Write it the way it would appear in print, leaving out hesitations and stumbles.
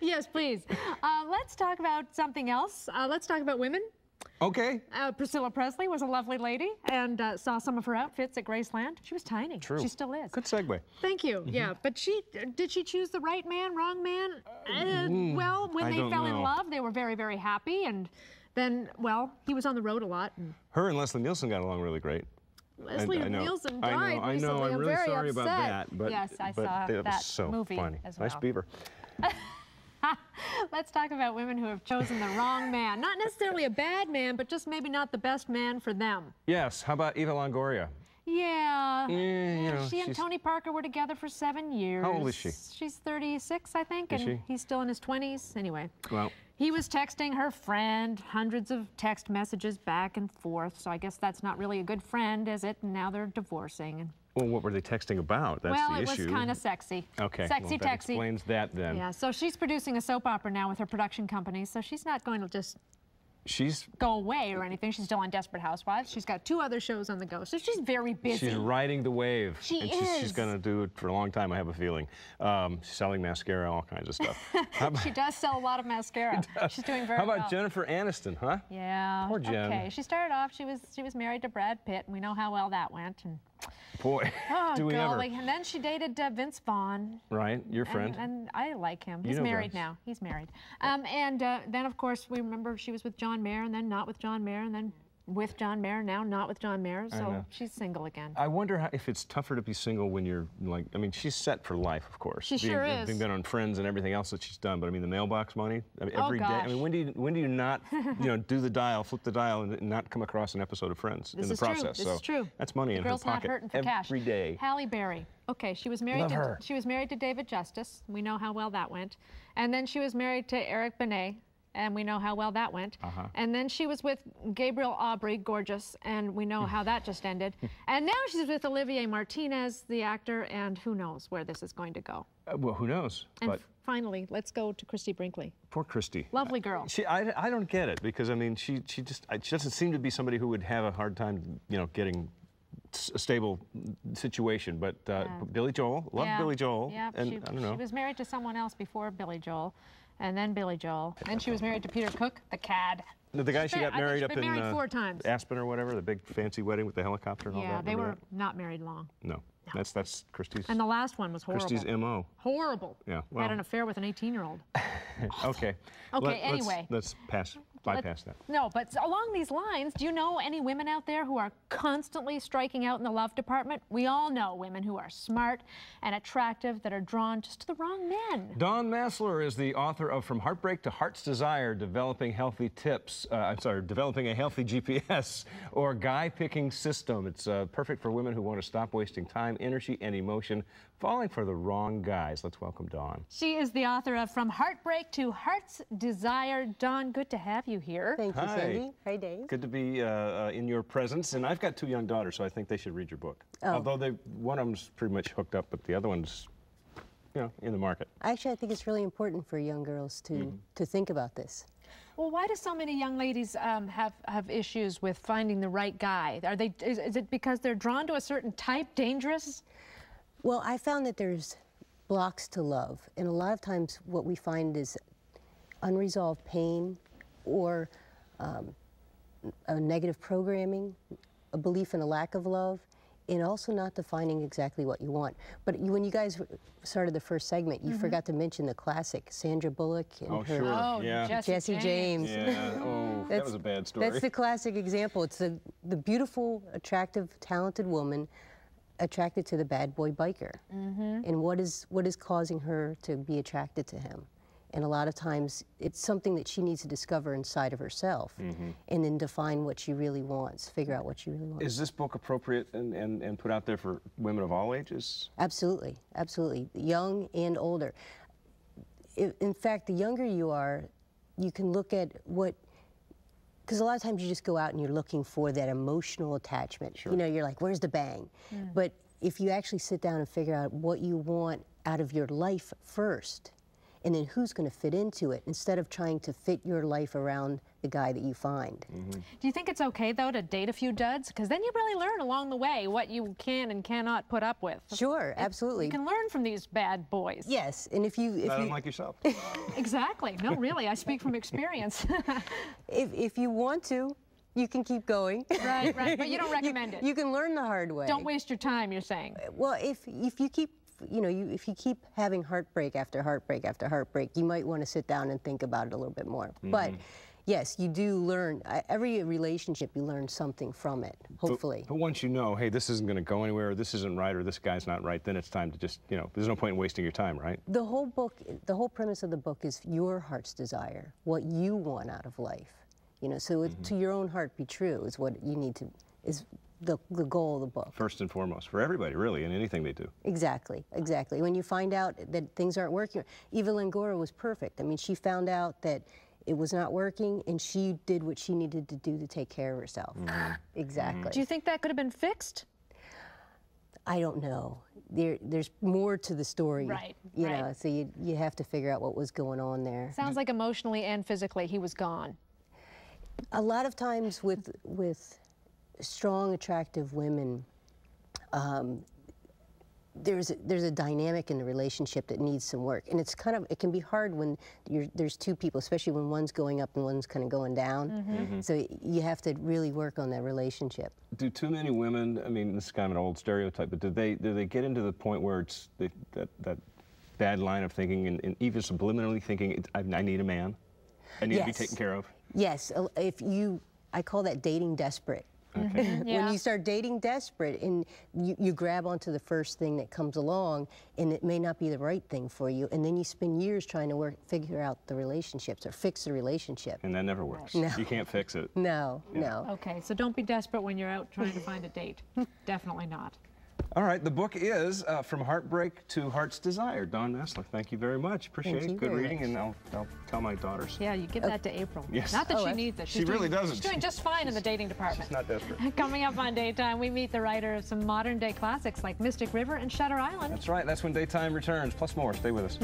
Yes, please. Let's talk about something else. Let's talk about women. Okay. Priscilla Presley was a lovely lady, and saw some of her outfits at Graceland. She was tiny. True. She still is. Good segue. Thank you. Yeah, but did she choose the right man, wrong man? Well, when they fell in love, they were very, very happy, and then, well, he was on the road a lot. And her and Leslie Nielsen got along really great. Leslie Nielsen died I know. recently. I'm really very sorry upset. about that. But, yes, I saw that was that so movie funny. as well. Nice beaver. Let's talk about women who have chosen the wrong man. Not necessarily a bad man, but just maybe not the best man for them. Yes. How about Eva Longoria? Yeah. You know, she and Tony Parker were together for 7 years. How old is she? She's 36, I think, Is and she? he's still in his 20s. Anyway. Well. He was texting her friend, hundreds of text messages back and forth, so I guess that's not really a good friend, is it? And now they're divorcing. Well, what were they texting about? That's the issue. Well, it was kind of sexy. Okay. Sexy, well, that texy. explains that then. Yeah, so she's producing a soap opera now with her production company, so she's not going to just go away or anything. She's still on Desperate Housewives. She's got 2 other shows on the go, so she's very busy. She's riding the wave. She and is. She's going to do it for a long time, I have a feeling. She's selling mascara, all kinds of stuff. She does sell a lot of mascara. She's doing very well. How about Jennifer Aniston, huh? Yeah. Poor Jen. Okay, she started off, she was married to Brad Pitt, and we know how well that went. And boy, do we golly. ever. And then she dated Vince Vaughn. Right, your friend. And I like him. You He's know married Vince. now. He's married. Then, of course, we remember she was with John Mayer, and then not with John Mayer, and then with John Mayer, now not with John Mayer, so she's single again. I wonder if it's tougher to be single when you're like, I mean, she's set for life, of course. She sure is. Being on Friends and everything else that she's done, but I mean, the mailbox money, I mean, every day. gosh. I mean, when do you not, do the dial, flip the dial, and not come across an episode of Friends in the process? This is true. That's money in her Girl's pocket not hurting for cash. every day. Halle Berry. Okay, she was married. Love her. She was married to David Justice. We know how well that went. And then she was married to Eric Benet. And we know how well that went. And then she was with Gabriel Aubry, gorgeous, and we know how that just ended. And now she's with Olivier Martinez, the actor, and who knows where this is going to go. Well, who knows? And but finally, let's go to Christy Brinkley. poor Christy. Lovely girl. I don't get it, because I mean, she doesn't seem to be somebody who would have a hard time, getting a stable situation. But Billy Joel, Billy Joel. Yeah, and I don't know. She was married to someone else before Billy Joel. And then Billy Joel. And she was married to Peter Cook, the cad. The guy she got married up in married 4 times. Aspen or whatever, the big fancy wedding with the helicopter and all that. Yeah, they were that? not married long. No. That's Christy's. And the last one was horrible. Christy's M.O. Horrible. Yeah. Well. Had an affair with an 18-year-old. Okay. Okay, anyway. Let's bypass that. No, but along these lines, do you know any women out there who are constantly striking out in the love department? We all know women who are smart and attractive that are drawn just to the wrong men. Dawn Maslar is the author of From Heartbreak to Heart's Desire, Developing Healthy Tips. Developing a Healthy GPS or Guy Picking System. It's perfect for women who want to stop wasting time, energy, and emotion falling for the wrong guys. Let's welcome Dawn. She is the author of From Heartbreak to Heart's Desire. Dawn, good to have you here. Thank you, Sandy. Hi, Dave. Good to be in your presence. And I've got 2 young daughters, so I think they should read your book. Although one of them's pretty much hooked up, but the other one's, in the market. Actually, I think it's really important for young girls to think about this. Well, why do so many young ladies have issues with finding the right guy? Is it because they're drawn to a certain type, dangerous? Well, I found that there's blocks to love, and a lot of times what we find is unresolved pain or a negative programming, a belief in a lack of love, and also not defining exactly what you want. But when you guys started the first segment, you forgot to mention the classic, Sandra Bullock and her Jesse James. Yeah, that was a bad story. That's the classic example. It's the beautiful, attractive, talented woman attracted to the bad boy biker. And what is causing her to be attracted to him? And a lot of times it's something that she needs to discover inside of herself and then define what she really wants, figure out what she really wants. Is this book appropriate and put out there for women of all ages? Absolutely, absolutely, young and older. In fact, the younger you are, you can look at because a lot of times you just go out and you're looking for that emotional attachment. Sure. You're like, where's the bang? But if you actually sit down and figure out what you want out of your life first, and then who's going to fit into it, instead of trying to fit your life around the guy that you find. Do you think it's okay, though, to date a few duds? Because then you really learn along the way what you can and cannot put up with. Sure, absolutely. You can learn from these bad boys. Yes, and if you... Not unlike yourself. Exactly. No, really, I speak from experience. if you want to, you can keep going. Right, but you don't recommend it. You can learn the hard way. Don't waste your time, you're saying. Well, if you keep, if you keep having heartbreak after heartbreak after heartbreak, you might want to sit down and think about it a little bit more. But yes, you do learn. Every relationship, you learn something from it, hopefully. But once you know, hey, this isn't going to go anywhere, or this isn't right, or this guy's not right, then it's time to just, there's no point in wasting your time, right? The whole book, the whole premise of the book is your heart's desire, what you want out of life. So to your own heart be true is what you need to, is the goal of the book. First and foremost, for everybody, really, in anything they do. Exactly, exactly. When you find out that things aren't working, Eva Longoria was perfect. I mean, she found out that it was not working, and she did what she needed to do to take care of herself. Exactly. Do you think that could have been fixed? I don't know. There's more to the story. Right. You know, so you have to figure out what was going on there. Sounds like emotionally and physically he was gone. A lot of times with strong, attractive women, there's a dynamic in the relationship that needs some work, and it can be hard when there's two people, especially when one's going up and one's kind of going down. So you have to really work on that relationship. Do too many women? I mean, this is kind of an old stereotype, but do they get into the point where it's that bad line of thinking and even subliminally thinking, I need a man, I need to be taken care of? Yes, I call that dating desperate. Okay. When you start dating desperate and you grab onto the first thing that comes along, and it may not be the right thing for you, and then you spend years trying to figure out the relationships or fix the relationship. And that never works. No. You can't fix it. No. Okay, so don't be desperate when you're out trying to find a date. Definitely not. All right, the book is From Heartbreak to Heart's Desire. Dawn Maslar, thank you very much. Appreciate it. Good reading, and I'll tell my daughters. Yeah, you give that to April. Yes. Not that she needs it. She really doesn't. She's doing just fine in the dating department. She's not desperate. Coming up on Daytime, we meet the writer of some modern-day classics like Mystic River and Shutter Island. That's right. That's when Daytime returns. Plus more. Stay with us.